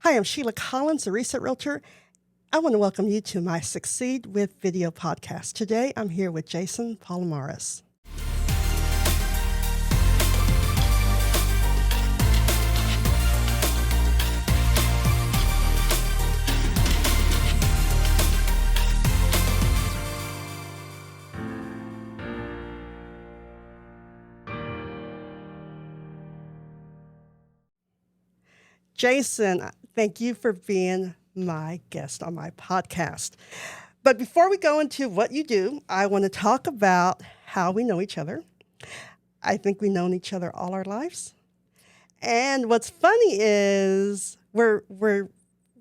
Hi, I'm Sheila Collins, a recent realtor. I want to welcome you to my Succeed with Video podcast. Today, I'm here with Jason Palomarez. Jason, thank you for being my guest on my podcast. But before we go into what you do, I want to talk about how we know each other. I think we've known each other all our lives. And what's funny is we're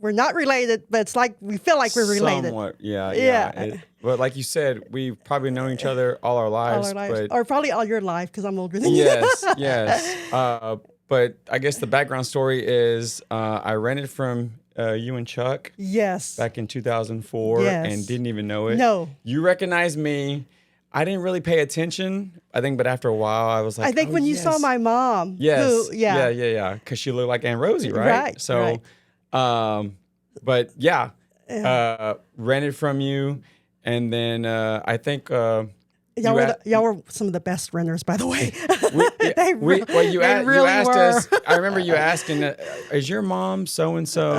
not related, but it's like we feel like we're related. Somewhat, yeah. But like you said, we've probably known each other all our lives. Or probably all your life, because I'm older than you. Yes. But I guess the background story is I rented from you and Chuck. Yes. Back in 2004 and didn't even know it. No. You recognized me. I didn't really pay attention, I think, but after a while I was like, I think when you saw my mom. Yes. Because she looked like Aunt Rosie, right? Right. So, but yeah, rented from you. And then I think... Y'all were some of the best renters, by the way. You asked us. I remember you asking, "Is your mom so and so?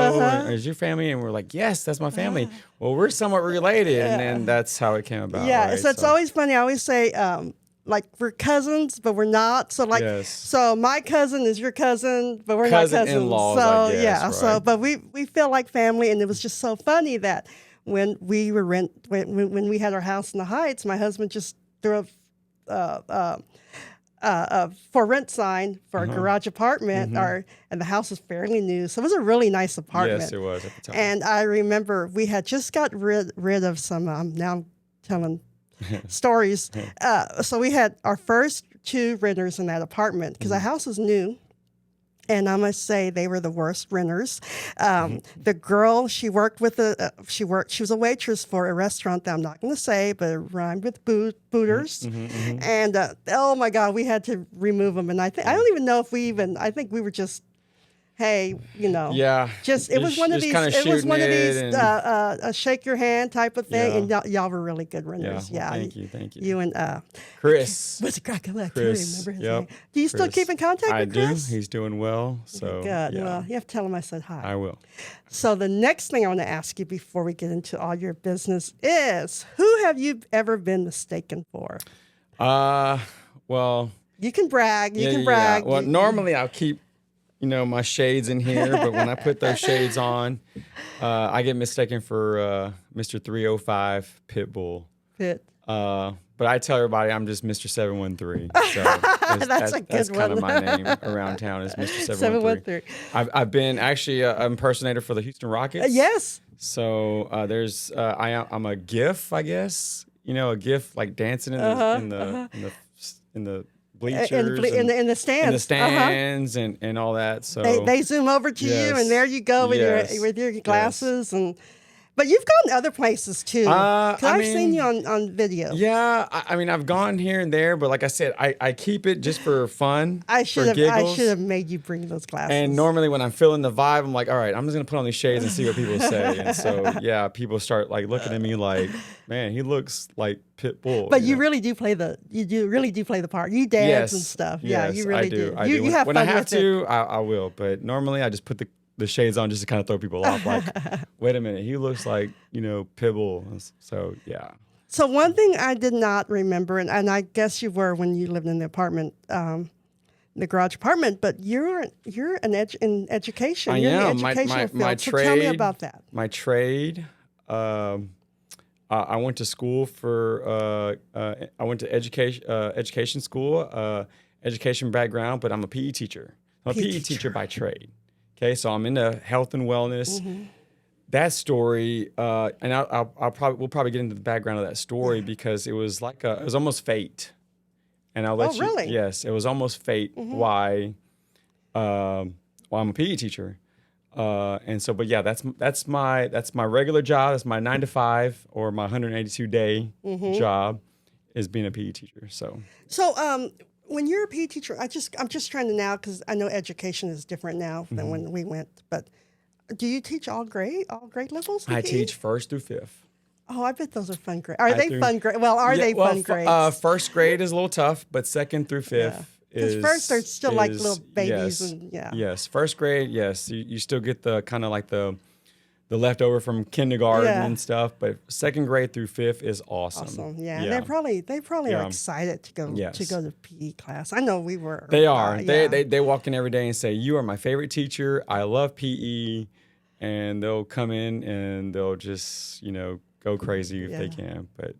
Is your family?" And we're like, "Yes, that's my family." Well, we're somewhat related, and then that's how it came about. Yeah, right? so it's always funny. I always say, like we're cousins, but we're not. So so my cousin is your cousin, but we're not cousins. In-laws, so I guess, yeah, right? so but we feel like family, and it was just so funny that when we were when we had our house in the Heights, my husband just threw a for rent sign for a garage apartment, and the house was fairly new, so it was a really nice apartment. Yes, it was at the time. And I remember we had just got rid of some. Now I'm telling stories. So we had our first two renters in that apartment because the house was new. And I must say they were the worst renters. The girl, she worked with she was a waitress for a restaurant that I'm not going to say, but it rhymed with booters. And oh my God, we had to remove them. And I don't even know if I think we were just, hey, it was one of these shake your hand type of thing. And y'all were really good renters. Yeah. Well, thank you. You and Chris. What's it crack? I can't Chris. remember his name. Do you still keep in contact with Chris? I do. He's doing well. So good. Yeah. Well, you have to tell him I said hi. I will. So the next thing I want to ask you before we get into all your business is, who have you ever been mistaken for? Well, you can brag. You can brag. Well, normally I'll keep my shades in here, but when I put those shades on, I get mistaken for Mr. 305 Pitbull. But I tell everybody I'm just Mr. 713. So that's kind of my name around town is Mr. 713. I've been actually an impersonator for the Houston Rockets. Yes. So there's I'm a GIF, I guess. A GIF like dancing in the bleachers, in the stands, and all that. So they zoom over to you, and there you go with your glasses But you've gone other places too. I've seen you on video. Yeah, I've gone here and there, but like I said, I keep it just for fun. I should have made you bring those glasses. And normally when I'm feeling the vibe, I'm like, all right, I'm just gonna put on these shades and see what people say. And so people start like looking at me like, man, he looks like Pitbull. But you really do play the part. You dance and stuff. Yeah, you really do. You have when fun I have with to, I will. But normally I just put the shades on just to kind of throw people off. Like, wait a minute, he looks like, Pitbull. So, yeah. So one thing I did not remember, and I guess you were when you lived in the apartment, the garage apartment, but you're in education. You're in the educational field. So tell me about that. My trade, I went to school for, I went to education school, education background, but I'm a PE teacher. I'm a PE teacher by trade. Okay, so I'm into health and wellness. That story, and we'll probably get into the background of that story because it was like it was almost fate. And I'll let you. Really? Yes, it was almost fate. Why I'm a PE teacher, and so. But yeah, that's my regular job. That's my 9 to 5 or my 182 day job, is being a PE teacher. So when you're a PE teacher, I'm just trying to now, because I know education is different now than when we went, but do you teach all grade levels? I Nikki? teach first through fifth. Oh, I bet those are fun grades. Are they fun grades? Well, are they fun grades? First grade is a little tough, but second through fifth because first they're still like little babies, yes, yes. First grade, yes, you still get the kind of like the leftover from kindergarten and stuff, but second grade through fifth is awesome. Awesome, yeah. And they probably are excited to go to PE class. I know we were. They are. They walk in every day and say, "You are my favorite teacher. I love PE," and they'll come in and they'll just go crazy if they can. But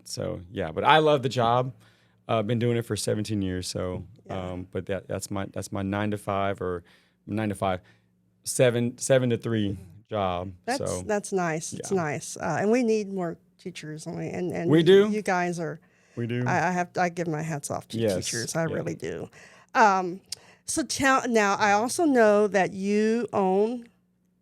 I love the job. I've been doing it for 17 years. So, but that's my 9 to 5 or 9 to 5, 7 to 3 job. That's nice. It's nice. And we need more teachers. And we do. You guys are. We do. I give my hats off to teachers. I really do. So now I also know that you own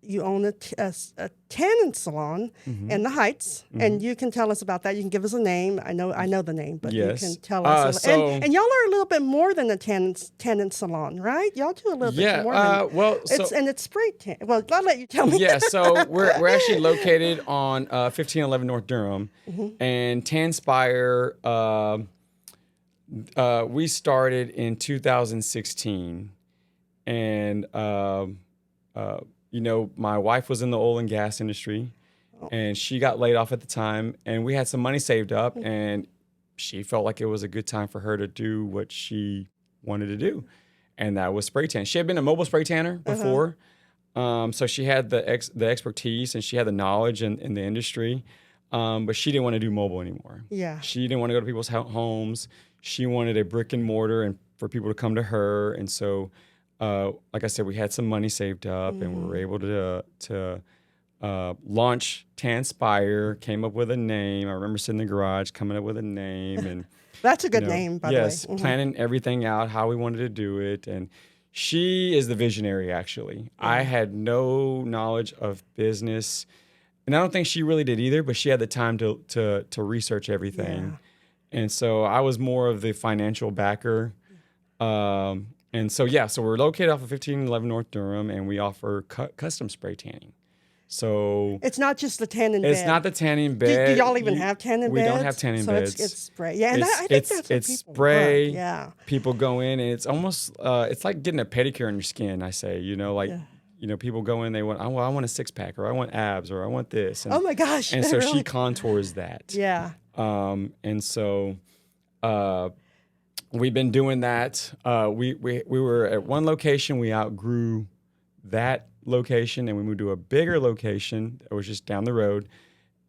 a tanning salon in the Heights, and you can tell us about that. You can give us a name. I know the name, but you can tell us. And y'all are a little bit more than a tanning salon, right? Y'all do a little bit more. It's spray tan. Well, I'll let you tell me. Yeah, so we're actually located on 1511 North Durham, and TanSpire. We started in 2016, and my wife was in the oil and gas industry, and she got laid off at the time, and we had some money saved up, and she felt like it was a good time for her to do what she wanted to do, and that was spray tan. She had been a mobile spray tanner before, so she had the expertise and she had the knowledge in the industry, but she didn't want to do mobile anymore. Yeah, she didn't want to go to people's homes. She wanted a brick and mortar and for people to come to her, and so. Like I said, we had some money saved up, and we were able to launch TanSpire. Came up with a name. I remember sitting in the garage, coming up with a name, and that's a good name, by the way. Yes, planning everything out, how we wanted to do it, and she is the visionary. Actually, I had no knowledge of business, and I don't think she really did either. But she had the time to research everything, and so I was more of the financial backer. And so we're located off of 1511 North Durham, and we offer custom spray tanning. So it's not just the tanning bed. It's not the tanning bed. Do y'all even have tanning beds? We don't have tanning beds. So it's spray. Yeah, and I think that's what people spray. Want. Yeah. People go in, and it's almost it's like getting a pedicure on your skin. I say, people go in, they want, I want a 6-pack, or I want abs, or I want this. And, oh my gosh! And so really? she contours that. Yeah. And so. We've been doing that. We were at one location. We outgrew that location, and we moved to a bigger location that was just down the road.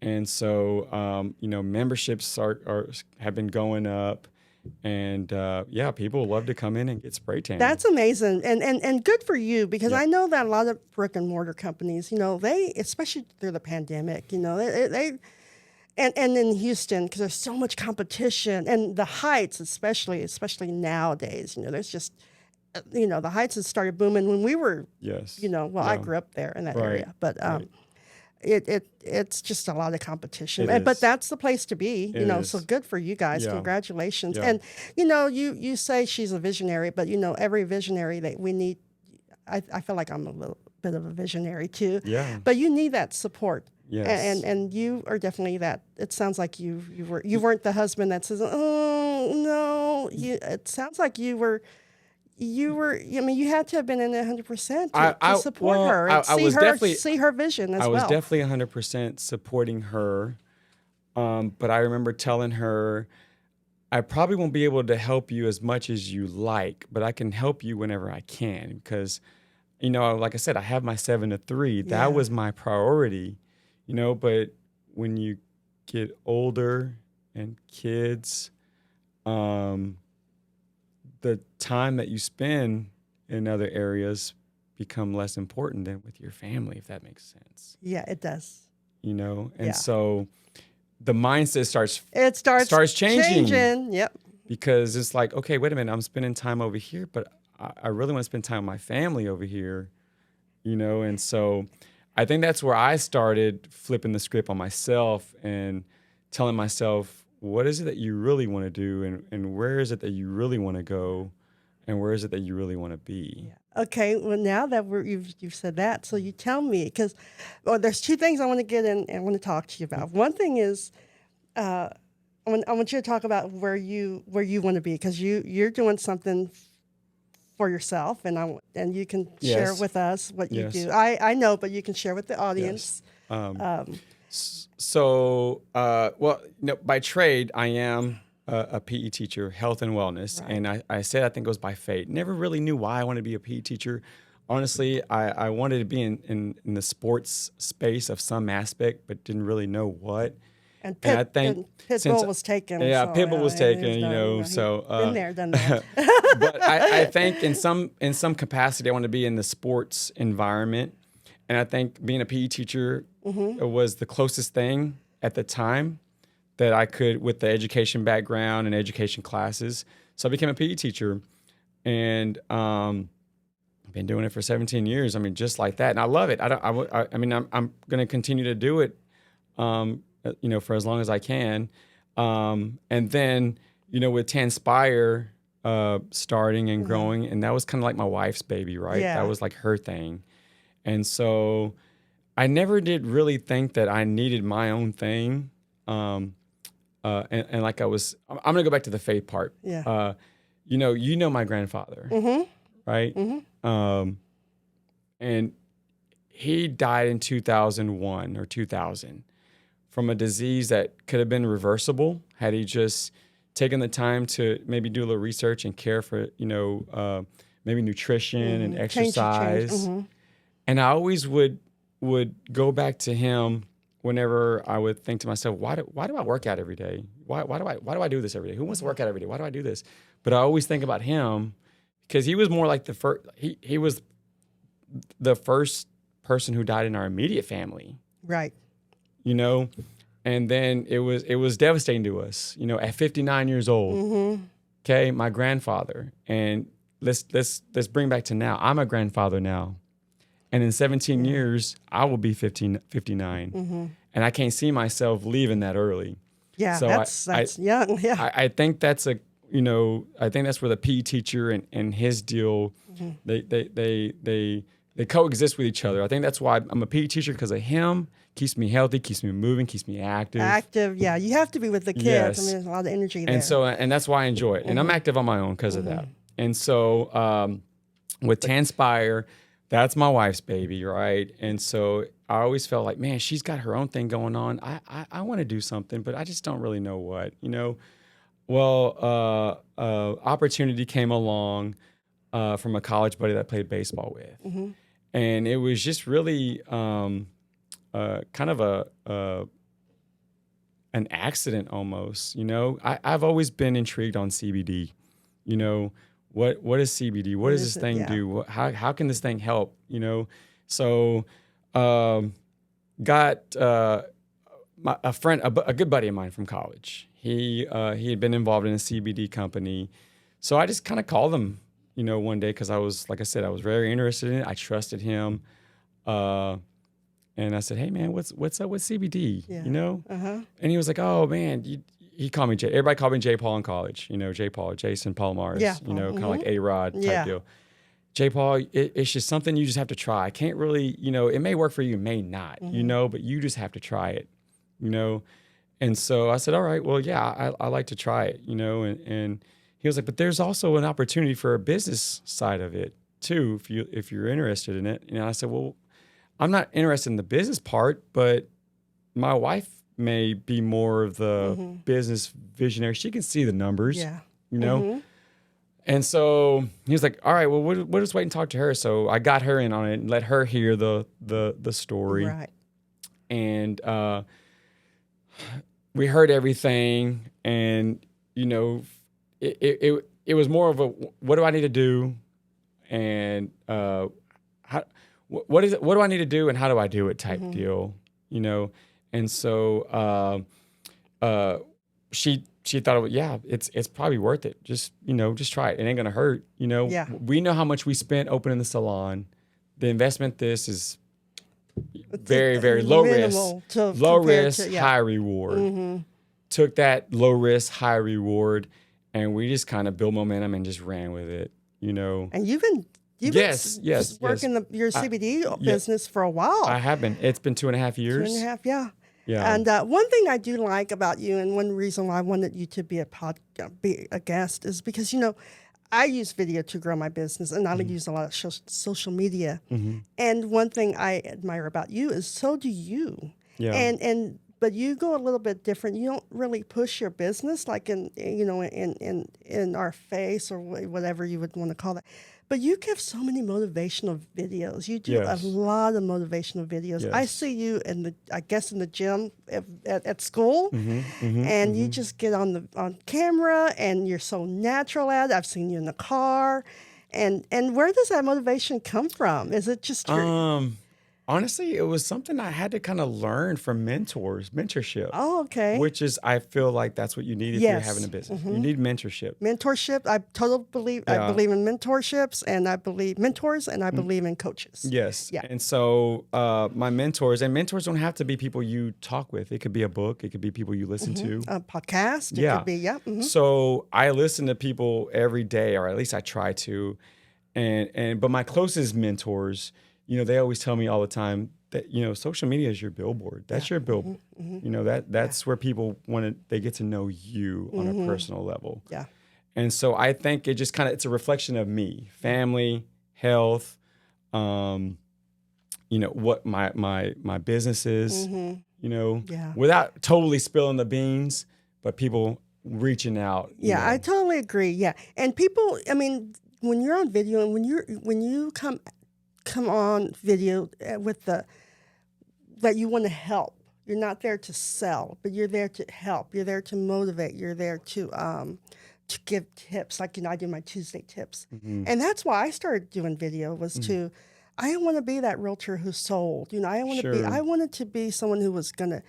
And so, memberships have been going up, and people love to come in and get spray tan. That's amazing, and good for you, because I know that a lot of brick and mortar companies, they, especially through the pandemic, they And in Houston, because there's so much competition, and the Heights, especially nowadays, there's just, the Heights has started booming when we were, I grew up there in that area, but it's just a lot of competition, but that's the place to be, so good for you guys, congratulations. And, you say she's a visionary, but, every visionary that we need, I feel like I'm a little bit of a visionary too, but you need that support. Yes. And you are definitely that. It sounds like you weren't the husband that says, "Oh no." It sounds like you were. I mean, you had to have been in 100% to support her and see her vision as well. I was definitely 100% supporting her, but I remember telling her, "I probably won't be able to help you as much as you like, but I can help you whenever I can, because, like I said, I have my 7 to 3. That was my priority." But when you get older and kids, the time that you spend in other areas become less important than with your family, if that makes sense. Yeah, it does. And so the mindset starts changing. Yep. Because it's like, okay, wait a minute, I'm spending time over here, but I really want to spend time with my family over here, and so I think that's where I started flipping the script on myself and telling myself, what is it that you really want to do, and where is it that you really want to go? and where is it that you really want to be? Yeah. Okay. Well, now that you've said that, so you tell me, because there's two things I want to get in and I want to talk to you about. One thing is, I want you to talk about where you want to be, because you're doing something for yourself, and you can share with us what you do. I know, but you can share with the audience. By trade, I am a PE teacher, health and wellness. Right. And I said I think it was by fate. Never really knew why I wanted to be a PE teacher. Honestly, I wanted to be in the sports space of some aspect, but didn't really know what. And I think Pitbull was taken. Yeah, so, Pitbull was taken, been there, done that. But I think in some capacity, I want to be in the sports environment. And I think being a PE teacher was the closest thing at the time that I could, with the education background and education classes. So I became a PE teacher, and I've been doing it for 17 years. I mean, just like that, and I love it. I'm going to continue to do it, for as long as I can. And then, with TanSpire starting and growing, and that was kind of like my wife's baby, right? Yeah. That was like her thing. And so I never did really think that I needed my own thing. And like I'm going to go back to the faith part. Yeah. My grandfather, right? Mm-hmm. And he died in 2001 or 2000 from a disease that could have been reversible had he just taken the time to maybe do a little research and care for, maybe nutrition and exercise. And I always would go back to him whenever I would think to myself, why do I work out every day? Why do I do this every day? Who wants to work out every day? Why do I do this? But I always think about him because he was more like the first. He was the first person who died in our immediate family, right? And then it was devastating to us. At 59 years old, okay, my grandfather, and let's bring back to now. I'm a grandfather now. And in 17 years, I will be 59. And I can't see myself leaving that early. Yeah, so that's young. Yeah. I think that's I think that's where the PE teacher and his deal, they coexist with each other. I think that's why I'm a PE teacher, because of him. Keeps me healthy, keeps me moving, keeps me active. Yeah. You have to be with the kids. Yes. I mean, there's a lot of energy there. And that's why I enjoy it. And I'm active on my own because of that. And so with TanSpire, that's my wife's baby, right? And so I always felt like, man, she's got her own thing going on. I want to do something, but I just don't really know what, Well, opportunity came along from a college buddy that I played baseball with. And it was just really kind of an accident almost, I've always been intrigued on CBD, What is CBD? What does this thing do? How can this thing help? So got a friend, a good buddy of mine from college. He had been involved in a CBD company, so I just kind of called him, one day because I was, like I said, I was very interested in it. I trusted him, and I said, "Hey man, what's up with CBD?" And he was like, "Oh man, he called me Jay. Everybody called me J. Paul in college. J. Paul, Jason Palomarez. Kind of like A-Rod type deal. J. Paul, it's just something you just have to try. I can't really, it may work for you, it may not, but you just have to try it, And so I said, all right, well, yeah, I like to try it, And he was like, but there's also an opportunity for a business side of it too, if you're interested in it. And I said, well, I'm not interested in the business part, but my wife may be more of the business visionary. She can see the numbers, And so he was like, all right, well, we'll just wait and talk to her. So I got her in on it and let her hear the story. Right. And we heard everything. And, it was more of a, what do I need to do? And what do I need to do and how do I do it type deal, And so she thought, it's probably worth it. Just try it. It ain't gonna hurt. We know how much we spent opening the salon. The investment is very, very low risk, high reward. Took that low risk, high reward, and we just kind of built momentum and just ran with it. And you've been working your CBD business for a while. I have been. It's been 2.5 years. 2.5, yeah. Yeah. And one thing I do like about you, and one reason why I wanted you to be a guest, is because I use video to grow my business, and I use a lot of social media. And one thing I admire about you is so do you. Yeah. But you go a little bit different. You don't really push your business like in our face or whatever you would want to call that. But you give so many motivational videos. You do a lot of motivational videos. Yes. I see you in the gym at school, and you just get on camera, and you're so natural at it. I've seen you in the car, and where does that motivation come from? Is it just your Honestly, it was something I had to kind of learn from mentorship. Oh, okay. Which is, I feel like that's what you need if you're having a business. You need mentorship. Mentorship. I totally believe. I believe in mentorships, and I believe mentors, and I believe in coaches. Yes. Yeah. And so my mentors don't have to be people you talk with. It could be a book. It could be people you listen to. A podcast. It could be, So I listen to people every day, or at least I try to. But my closest mentors, they always tell me all the time that, social media is your billboard. That's your billboard. That's where people they get to know you on a personal level. Yeah. And so I think it just it's a reflection of me, family, health, what my business is, without totally spilling the beans, but people reaching out. Yeah, I totally agree. Yeah. And people, when you're on video and when you come on video with that you want to help. You're not there to sell, but you're there to help. You're there to motivate. You're there to give tips. Like, I do my Tuesday tips. And that's why I started doing video was I didn't want to be that realtor who sold. I wanted to be someone who was gonna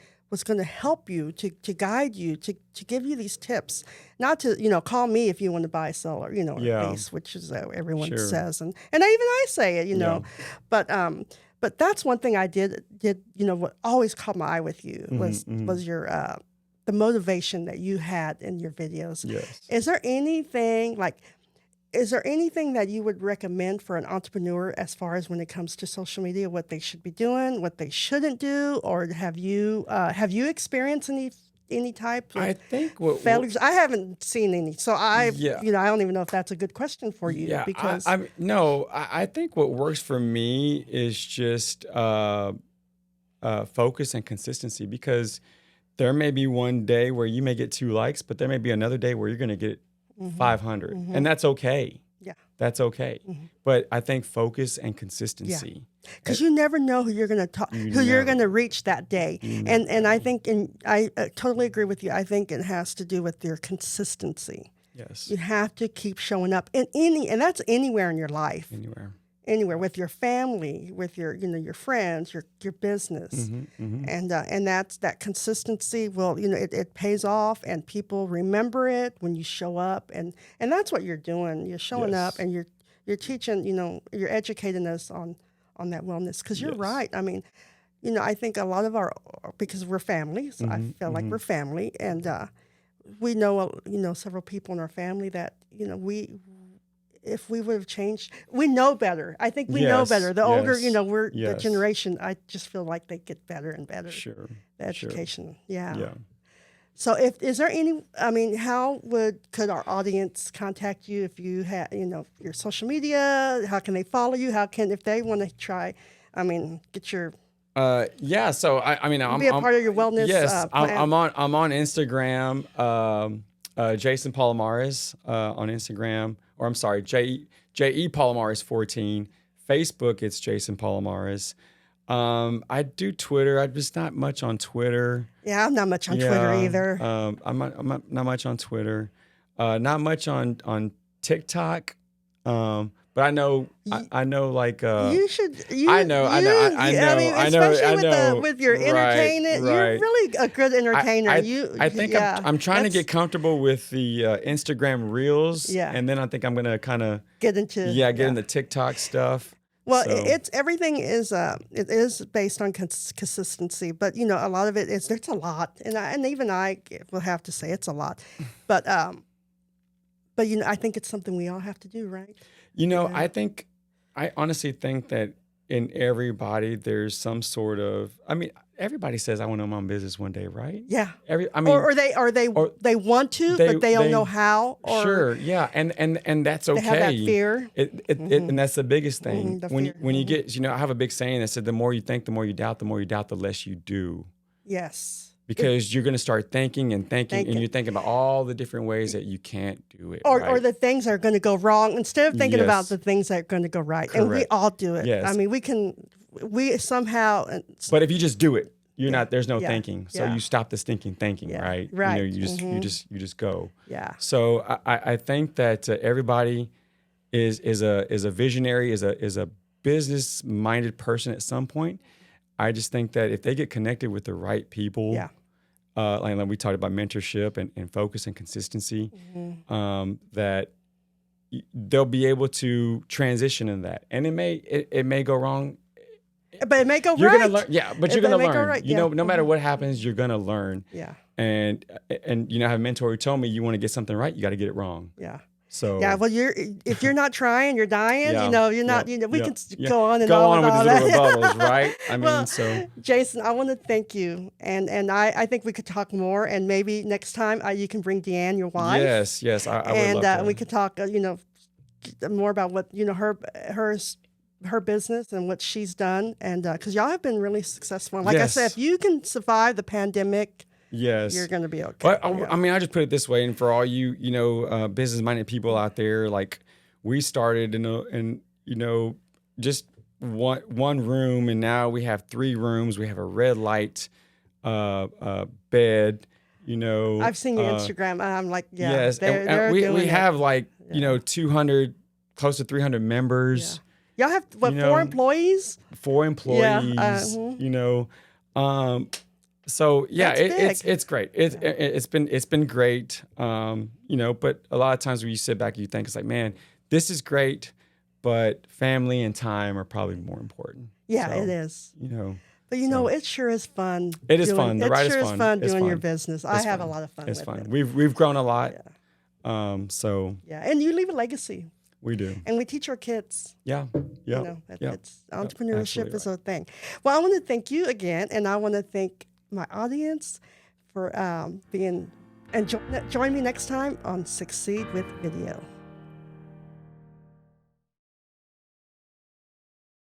help you, to guide you, to give you these tips. Not to, call me if you want to buy, sell, or, or lease, which is everyone says. And I say it, but that's one thing I did, what always caught my eye with you was your, the motivation that you had in your videos. Yes. Is there anything that you would recommend for an entrepreneur as far as when it comes to social media, what they should be doing, what they shouldn't do, or have you experienced any type of failures? I haven't seen any, so I don't even know if that's a good question for you. Yeah, because I think what works for me is just focus and consistency, because there may be one day where you may get 2 likes, but there may be another day where you're going to get 500, and that's okay. Yeah, that's okay. But I think focus and consistency, because you never know who you're going to talk, you're going to reach that day. And I think, and I totally agree with you. I think it has to do with your consistency. Yes, you have to keep showing up and that's anywhere in your life. Anywhere with your family, with your your friends, your business, and that's that consistency. Well, it pays off, and people remember it when you show up, and that's what you're doing. You're showing up, and you're teaching. You're educating us on that wellness. Because you're right. I think a lot of because we're families. I feel like we're family, and we know several people in our family that if we would have changed, we know better. I think we know better. The older, we're the generation, I just feel like they get better and better. Sure. The education. Sure. Yeah. So is there any, how could our audience contact you if you had, your social media? How can they follow you? If they want to try, get your... So I'm be a part of your wellness. Yes, plan. I'm on Instagram, Jason Palomarez on Instagram, or I'm sorry, J.E. Palomarez 14. Facebook, it's Jason Palomarez. I do Twitter. I'm just not much on Twitter. Yeah, I'm not much on Twitter either. I'm not much on Twitter. Not much on TikTok. But I know, like you should. I know. Especially with your entertainment, right. You're really a good entertainer. I think I'm trying to get comfortable with the Instagram Reels, and then I think I'm gonna kind of get into into TikTok stuff. Well, everything is it is based on consistency, but a lot of it's a lot, and even I will have to say it's a lot, but I think it's something we all have to do, right? You know, I honestly think that in everybody, there's some sort of, I mean, everybody says, I want to own my own business one day, right? Yeah. I mean, or they want to, but they don't know how. Or sure. Yeah. And that's okay. They have that fear. And that's the biggest thing. The when fear. when you get, you know, I have a big saying that said, the more you think, the more you doubt, the less you do. Yes. Because you're going to start thinking and you're thinking about all the different ways that you can't do it. Or the things that are going to go wrong instead of thinking about the things that are going to go right. Correct. And we all do it. Yes. I mean, we somehow. But if you just do it, there's no thinking. So Yeah. you stop the stinking thinking, right? Right. You know, you just go. Yeah. So I think that everybody is a visionary, is a business minded person at some point. I just think that if they get connected with the right people, like we talked about mentorship and focus and consistency, that they'll be able to transition in that. And it may go wrong. But it may go You're right. gonna learn, but you're gonna learn. Right. You know, no matter what happens, you're gonna learn. Yeah. And you know, I have a mentor who told me, you want to get something right, you got to get it wrong. Yeah. So well, if you're not trying, you're dying. You know, you're not. We can go on and go on with all these that. little rebuttals, right? I mean, well, so Jason, I want to thank you, and I think we could talk more, and maybe next time you can bring Deanne, your wife. Yes, I would love to. We could talk, more about what her business and what she's done, and because y'all have been really successful. Like I said, if you can survive the pandemic. Yes, you're going to be okay. Well, I mean, I just put it this way, and for all you business-minded people out there, like we started in just one room, and now we have 3 rooms. We have a red light bed. I've seen your Instagram, and I'm like, yes, and we have 200, close to 300 members. Yeah. Y'all have 4 employees? 4 employees. So it's great. It's been great. But a lot of times when you sit back, you think it's like, man, this is great, but family and time are probably more important. Yeah, it is. But it sure is fun. It is fun. The ride is fun It's doing your business. I have a lot of fun. It's with fun. it. We've grown a lot. Yeah, and you leave a legacy. We do. And we teach our kids. Yeah. Entrepreneurship is a thing. Well, I want to thank you again, and I want to thank my audience for being, and join me next time on Succeed with Video.